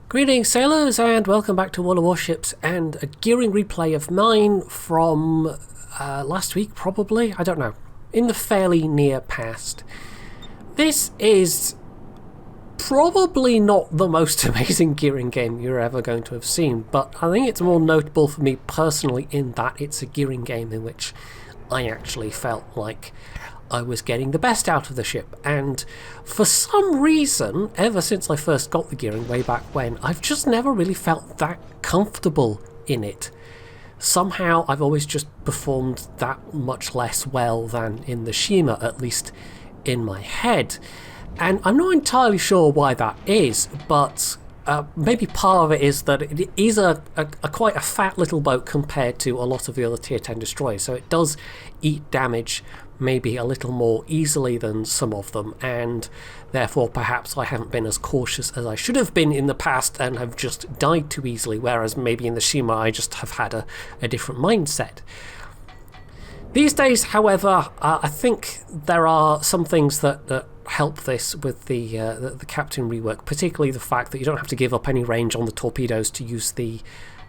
Greetings sailors and welcome back to World of Warships and a gearing replay of mine from last week probably, I don't know, in the fairly near past. This is probably not the most amazing gearing game you're ever going to have seen, but I think it's more notable for me personally in that it's a gearing game in which I actually felt like I was getting the best out of the ship, and for some reason, ever since I first got the gearing way back when, I've just never really felt that comfortable in it. Somehow I've always just performed that much less well than in the Shima, at least in my head. And I'm not entirely sure why that is, but maybe part of it is that it is a quite a fat little boat compared to a lot of the other tier 10 destroyers, so it does eat damage maybe a little more easily than some of them, and therefore perhaps I haven't been as cautious as I should have been in the past and have just died too easily, whereas maybe in the Shima I just have had a different mindset. These days, however, I think there are some things that help this with the captain rework, particularly the fact that you don't have to give up any range on the torpedoes to use the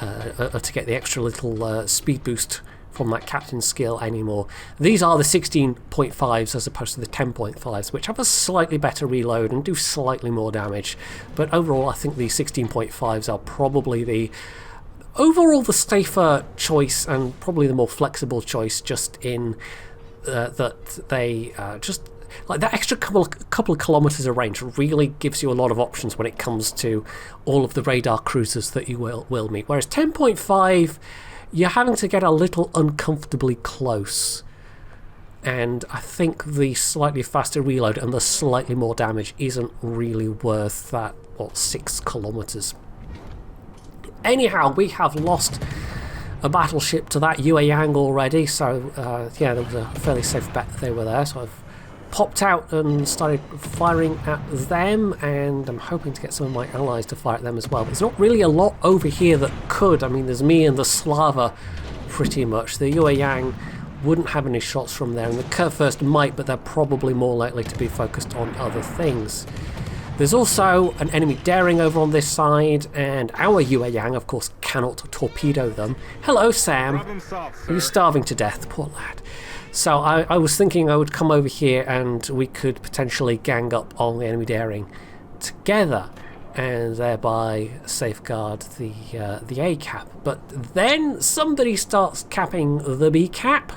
to get the extra little speed boost from that captain skill anymore. These are the 16.5s as opposed to the 10.5s, which have a slightly better reload and do slightly more damage, but overall I think the 16.5s are probably the safer choice and probably the more flexible choice, just in that they just like that extra couple of kilometers of range really gives you a lot of options when it comes to all of the radar cruisers that you will meet, whereas 10.5 you're having to get a little uncomfortably close, and I think the slightly faster reload and the slightly more damage isn't really worth that 6 kilometers. Anyhow, we have lost a battleship to that Yang already, so yeah, there was a fairly safe bet that they were there, so I've popped out and started firing at them, and I'm hoping to get some of my allies to fire at them as well. There's not really a lot over here that could. I mean, there's me and the Slava pretty much. The Yang wouldn't have any shots from there, and the Kurfürst might, but they're probably more likely to be focused on other things. There's also an enemy daring over on this side, and our Yang, of course, cannot torpedo them. Hello, Sam. Are you starving to death? Poor lad. So I was thinking I would come over here and we could potentially gang up on the enemy daring together and thereby safeguard the A cap. But then somebody starts capping the B cap,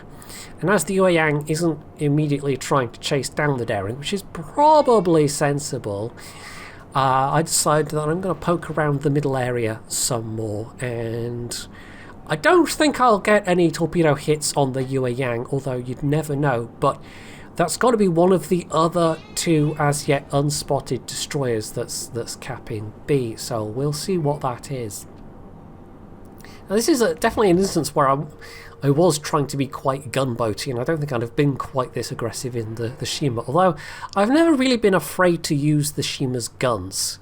and as the Yang isn't immediately trying to chase down the daring, which is probably sensible, I decided that I'm going to poke around the middle area some more, and I don't think I'll get any torpedo hits on the Yang, although you'd never know, but that's got to be one of the other two as yet unspotted destroyers that's capping B, so we'll see what that is. Now, this is definitely an instance where I was trying to be quite gunboaty, and I don't think I'd have been quite this aggressive in the Shima, although I've never really been afraid to use the Shima's guns.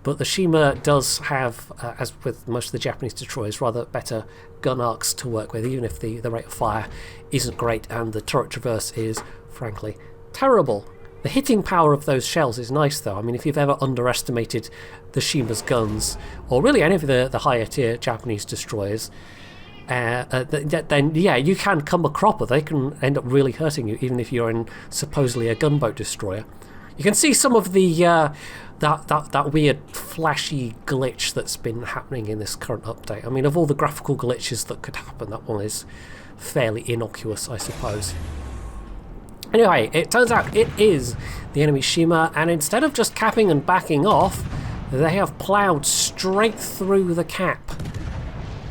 But the Shima does have, as with most of the Japanese destroyers, rather better gun arcs to work with, even if the rate of fire isn't great and the turret traverse is, frankly, terrible. The hitting power of those shells is nice, though. I mean, if you've ever underestimated the Shima's guns, or really any of the higher tier Japanese destroyers, then yeah, you can come a cropper. They can end up really hurting you, even if you're in supposedly a gunboat destroyer. You can see some of the that weird flashy glitch that's been happening in this current update. I mean, of all the graphical glitches that could happen, that one is fairly innocuous, I suppose. Anyway, it turns out it is the enemy Shima, and instead of just capping and backing off, they have ploughed straight through the cap.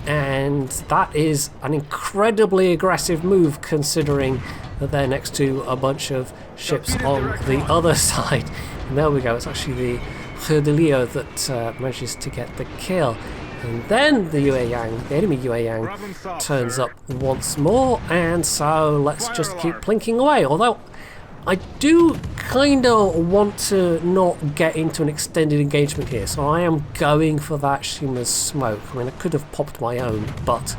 And that is an incredibly aggressive move, considering that they're next to a bunch of ships on the other side. And there we go, it's actually the Herdelio that manages to get the kill. And then the Yang, the enemy Yang, turns up once more, and so let's just keep plinking away. Although I do kind of want to not get into an extended engagement here, so I am going for that Shima's smoke. I mean, I could have popped my own, but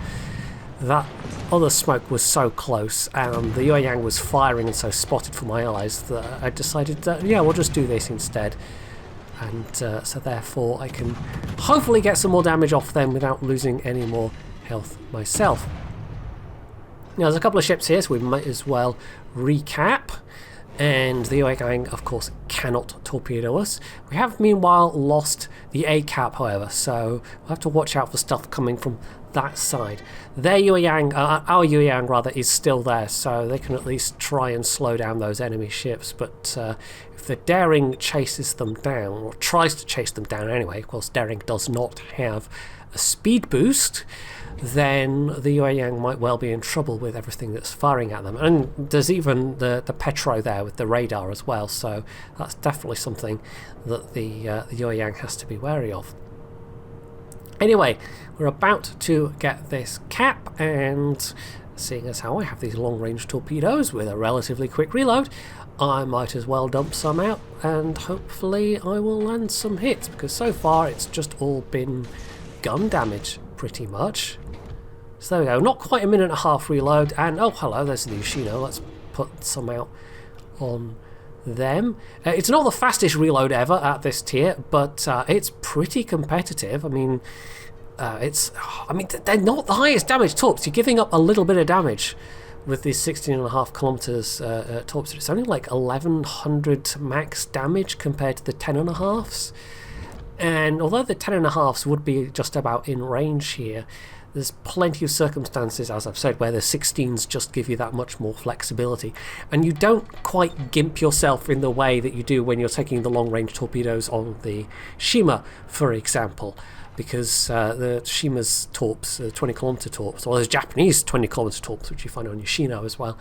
that other smoke was so close, and the Yang was firing and so spotted for my eyes that I decided that, yeah, we'll just do this instead. and so therefore I can hopefully get some more damage off them without losing any more health myself. Now there's a couple of ships here, so we might as well recap. And the OA gang, of course, cannot torpedo us. We have meanwhile lost the A cap, however, so we'll have to watch out for stuff coming from that side. Their Yueyang, our Yueyang rather, is still there, so they can at least try and slow down those enemy ships. But if the Daring chases them down, or tries to chase them down anyway, of course Daring does not have a speed boost, then the Yueyang might well be in trouble with everything that's firing at them. And there's even the Petro there with the radar as well, so that's definitely something that the Yueyang has to be wary of. Anyway, we're about to get this cap, and seeing as how I have these long-range torpedoes with a relatively quick reload, I might as well dump some out, and hopefully I will land some hits, because so far it's just all been gun damage, pretty much. So there we go, not quite a minute and a half reload, and oh hello, there's the Yoshino. Let's put some out on them. It's not the fastest reload ever at this tier, but it's pretty competitive. I mean, they're not the highest damage torps. You're giving up a little bit of damage with these 16.5 kilometers torps. It's only like 1100 max damage compared to the 10.5s. And although the 10.5s would be just about in range here, there's plenty of circumstances, as I've said, where the 16s just give you that much more flexibility. And you don't quite gimp yourself in the way that you do when you're taking the long-range torpedoes on the Shima, for example. Because the Shima's torps, the 20-kilometer torps, or those Japanese 20-kilometer torps, which you find on Yoshino as well,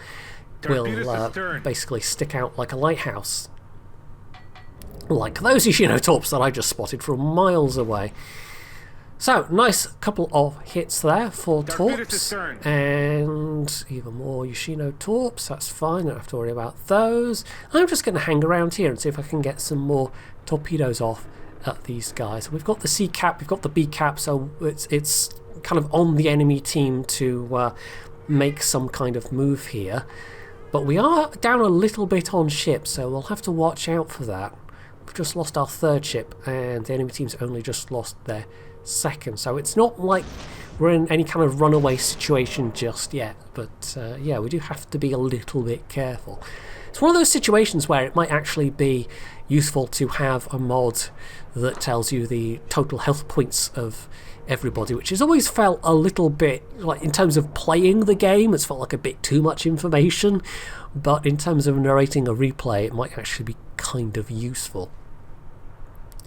will basically stick out like a lighthouse. Like those Yoshino torps that I just spotted from miles away. So, nice couple of hits there for torps, and even more Yoshino torps, that's fine, don't have to worry about those. I'm just going to hang around here and see if I can get some more torpedoes off at these guys. We've got the C cap, we've got the B cap, so it's kind of on the enemy team to make some kind of move here. But we are down a little bit on ships, so we'll have to watch out for that. We've just lost our third ship, and the enemy team's only just lost their second, so it's not like we're in any kind of runaway situation just yet, but yeah, we do have to be a little bit careful. It's one of those situations where it might actually be useful to have a mod that tells you the total health points of everybody, which has always felt a little bit like, in terms of playing the game, it's felt like a bit too much information, but in terms of narrating a replay, it might actually be kind of useful.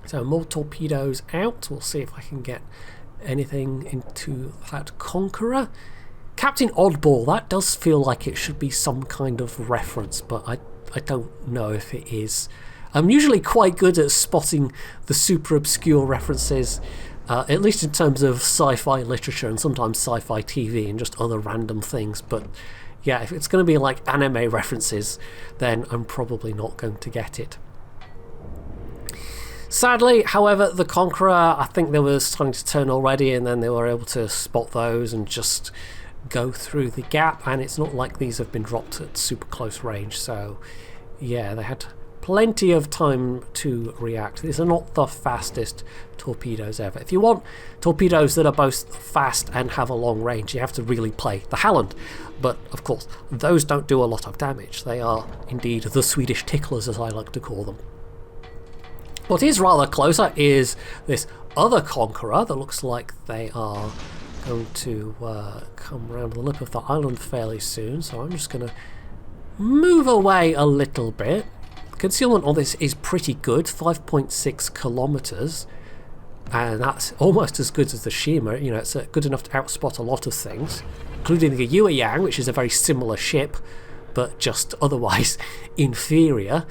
So more torpedoes out. We'll see if I can get anything into that Conqueror. Captain Oddball, that does feel like it should be some kind of reference, but I don't know if it is. I'm usually quite good at spotting the super obscure references, at least in terms of sci-fi literature and sometimes sci-fi TV and just other random things, but yeah, if it's going to be like anime references, then I'm probably not going to get it. Sadly, however, the Conqueror, I think they were starting to turn already, and then they were able to spot those and just go through the gap, and it's not like these have been dropped at super close range, so yeah, they had plenty of time to react. These are not the fastest torpedoes ever. If you want torpedoes that are both fast and have a long range, you have to really play the Halland, but of course, those don't do a lot of damage. They are indeed the Swedish ticklers, as I like to call them. What is rather closer is this other Conqueror that looks like they are going to come around the lip of the island fairly soon, so I'm just going to move away a little bit. Concealment on this is pretty good, 5.6 kilometers, and that's almost as good as the Shima. You know, it's good enough to outspot a lot of things, including the Yueyang, which is a very similar ship, but just otherwise inferior.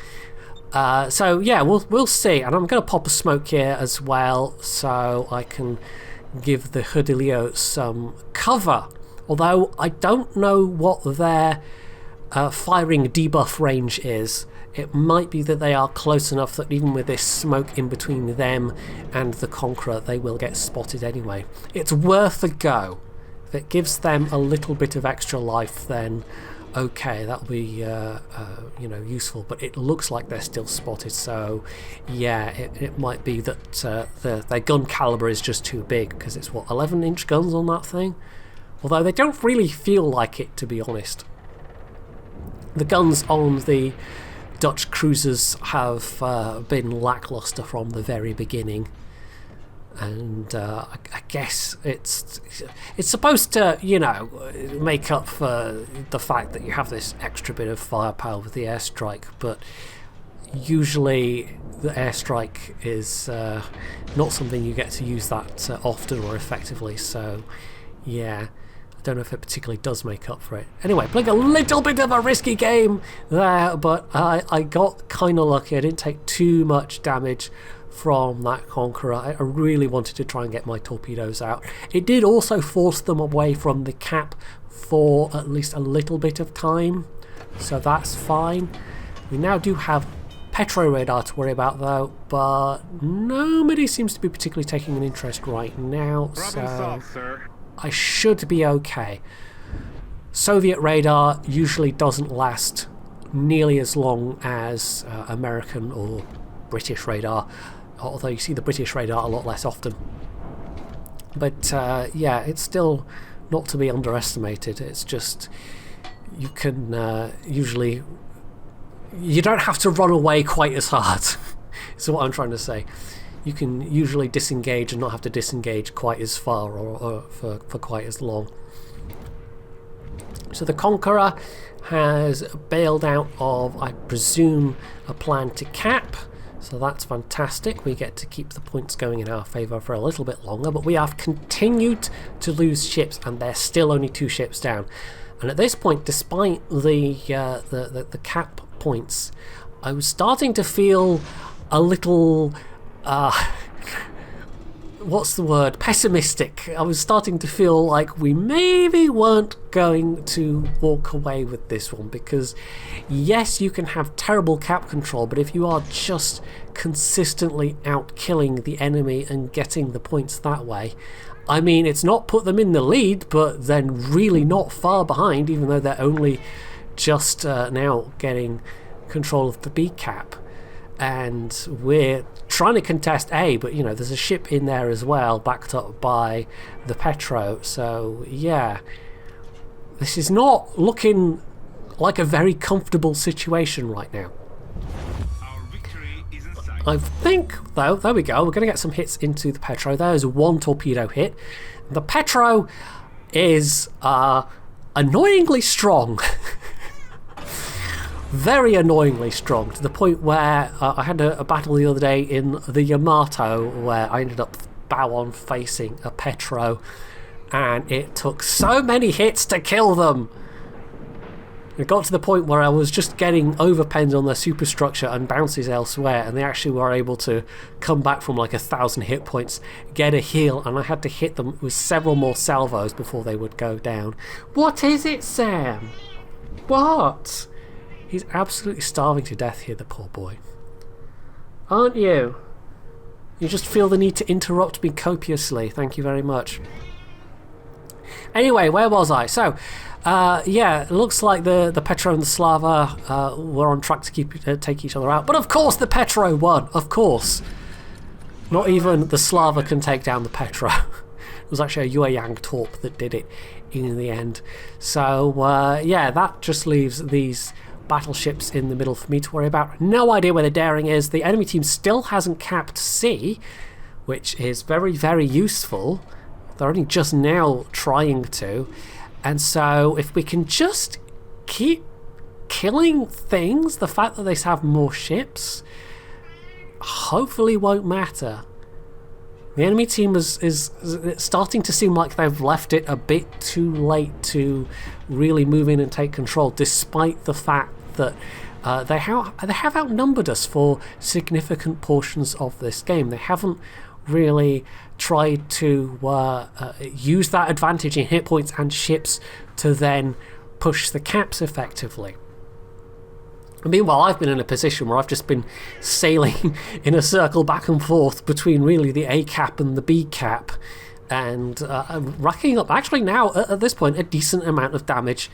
So yeah, we'll see, and I'm going to pop a smoke here as well so I can give the Herdilio some cover, although I don't know what their firing debuff range is. It might be that they are close enough that even with this smoke in between them and the Conqueror, they will get spotted anyway. It's worth a go. If it gives them a little bit of extra life, then okay, that'll be useful, but it looks like they're still spotted, so yeah, it might be that their gun caliber is just too big, because it's 11-inch guns on that thing, although they don't really feel like it, to be honest. The guns on the Dutch cruisers have been lackluster from the very beginning, and I guess it's supposed to, make up for the fact that you have this extra bit of firepower with the airstrike, but usually the airstrike is not something you get to use that often or effectively, so yeah, I don't know if it particularly does make up for it. Anyway, playing a little bit of a risky game there, but I got kind of lucky. I didn't take too much damage from that Conqueror. I really wanted to try and get my torpedoes out. It did also force them away from the cap for at least a little bit of time, so that's fine. We now do have petro radar to worry about though, but nobody seems to be particularly taking an interest right now, so I should be okay. Soviet radar usually doesn't last nearly as long as American or British radar, although you see the British radar a lot less often. But yeah, it's still not to be underestimated. It's just you can usually, you don't have to run away quite as hard is what I'm trying to say. You can usually disengage and not have to disengage quite as far or for quite as long. So the Conqueror has bailed out of, I presume, a plan to cap. So that's fantastic. We get to keep the points going in our favour for a little bit longer, but we have continued to lose ships, and there's still only 2 ships down. And at this point, despite the cap points, I was starting to feel a little what's the word? Pessimistic. I was starting to feel like we maybe weren't going to walk away with this one, because yes, you can have terrible cap control, but if you are just consistently out killing the enemy and getting the points that way, I mean, it's not put them in the lead, but then really not far behind, even though they're only just now getting control of the B cap. And we're trying to contest A, but there's a ship in there as well, backed up by the petro, so yeah, this is not looking like a very comfortable situation right now. I think though, there we go, we're going to get some hits into the petro. There's 1 torpedo hit. The petro is annoyingly strong. Very annoyingly strong, to the point where I had a battle the other day in the Yamato where I ended up bow on facing a petro, and it took so many hits to kill them. It got to the point where I was just getting overpens on their superstructure and bounces elsewhere, and they actually were able to come back from like 1,000 hit points, get a heal, and I had to hit them with several more salvos before they would go down. What is it, Sam? What? He's absolutely starving to death here, the poor boy. Aren't you? You just feel the need to interrupt me copiously. Thank you very much. Anyway, where was I? So, yeah, it looks like the Petro and the Slava were on track to take each other out. But of course the Petro won, of course. Not even the Slava can take down the Petro. It was actually a Yueyang torp that did it in the end. So, yeah, that just leaves these battleships in the middle for me to worry about. No idea where the daring is. The enemy team still hasn't capped C, which is very, very useful. They're only just now trying to. And so if we can just keep killing things, the fact that they have more ships hopefully won't matter. The enemy team is starting to seem like they've left it a bit too late to really move in and take control, despite the fact that they have outnumbered us for significant portions of this game. They haven't really tried to use that advantage in hit points and ships to then push the caps effectively. Meanwhile, I've been in a position where I've just been sailing in a circle back and forth between really the A cap and the B cap, and racking up, actually now at this point, a decent amount of damage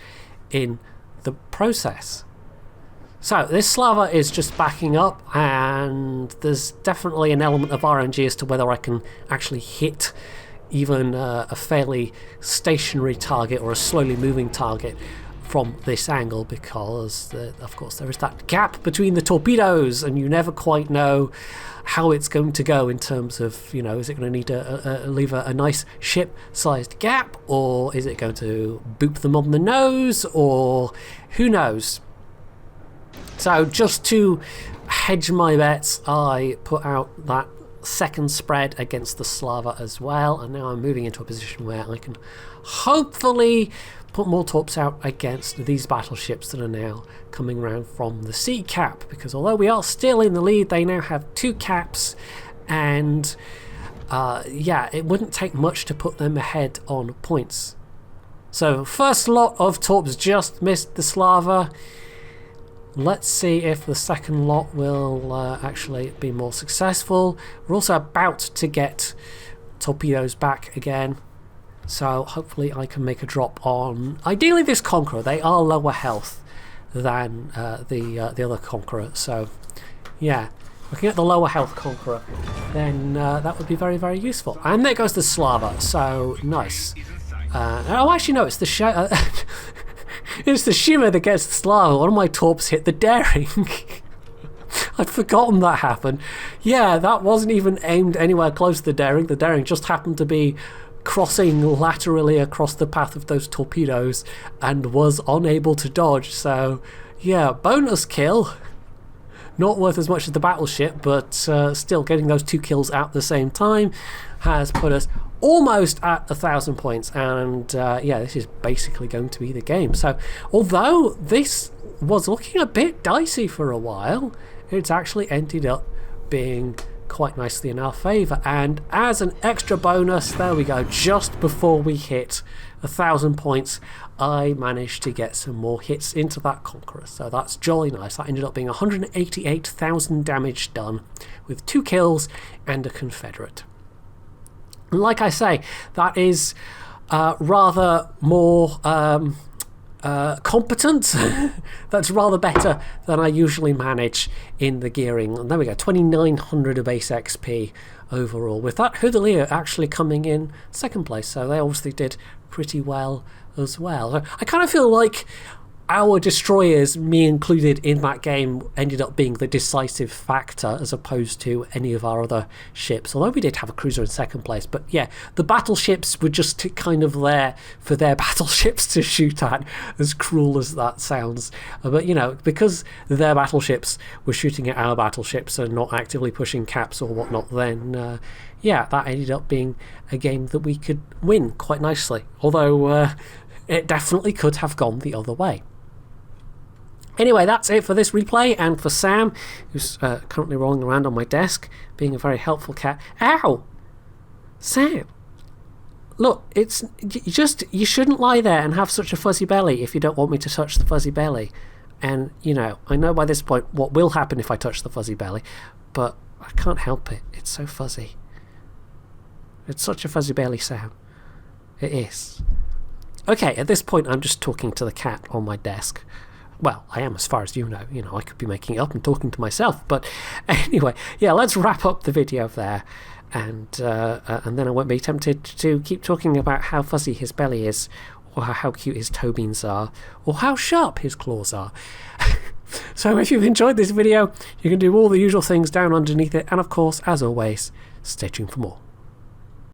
in the process. So this Slava is just backing up, and there's definitely an element of RNG as to whether I can actually hit even a fairly stationary target or a slowly moving target from this angle, because of course there is that gap between the torpedoes, and you never quite know how it's going to go in terms of, you know, is it going to need to leave a nice ship-sized gap, or is it going to boop them on the nose, or who knows. So just to hedge my bets, I put out that second spread against the Slava as well, and now I'm moving into a position where I can hopefully put more torps out against these battleships that are now coming around from the sea cap, because although we are still in the lead, they now have 2 caps, and yeah, it wouldn't take much to put them ahead on points. So first lot of torps just missed the Slava. Let's see if the second lot will actually be more successful. We're also about to get torpedoes back again, so hopefully I can make a drop on ideally this Conqueror. They are lower health than the other Conqueror, so yeah, looking at the lower health Conqueror, then that would be very, very useful. And there goes the Slava, so nice. Oh, actually no, it's the it's the Shimmer that gets the Slava. One of my torps hit the Daring. I'd forgotten that happened. Yeah, that wasn't even aimed anywhere close to the Daring. The Daring just happened to be crossing laterally across the path of those torpedoes and was unable to dodge. So yeah, bonus kill. Not worth as much as the battleship, but still getting those 2 kills at the same time has put us almost at 1,000 points, and yeah, this is basically going to be the game. So although this was looking a bit dicey for a while, it's actually ended up being quite nicely in our favour. And as an extra bonus, there we go, just before we hit 1,000 points, I managed to get some more hits into that Conqueror, so that's jolly nice. That ended up being 188,000 damage done with 2 kills and a Confederate. Like I say, that is rather more competent. That's rather better than I usually manage in the gearing. And there we go, 2,900 of base XP overall, with that Hudalier actually coming in second place, so they obviously did pretty well as well. I kind of feel like our destroyers, me included in that game, ended up being the decisive factor as opposed to any of our other ships, although we did have a cruiser in second place. But yeah, the battleships were just kind of there for their battleships to shoot at, as cruel as that sounds. But you know, because their battleships were shooting at our battleships and not actively pushing caps or whatnot, then yeah, that ended up being a game that we could win quite nicely, although it definitely could have gone the other way. Anyway, that's it for this replay, and for Sam, who's currently rolling around on my desk, being a very helpful cat. Ow! Sam! Look, it's just, you shouldn't lie there and have such a fuzzy belly if you don't want me to touch the fuzzy belly. And, you know, I know by this point what will happen if I touch the fuzzy belly, but I can't help it. It's so fuzzy. It's such a fuzzy belly, Sam. It is. Okay, at this point I'm just talking to the cat on my desk. Well, I am, as far as you know. You know, I could be making it up and talking to myself. But anyway, yeah, let's wrap up the video there. And then I won't be tempted to keep talking about how fuzzy his belly is, or how cute his toe beans are, or how sharp his claws are. So if you've enjoyed this video, you can do all the usual things down underneath it. And of course, as always, stay tuned for more.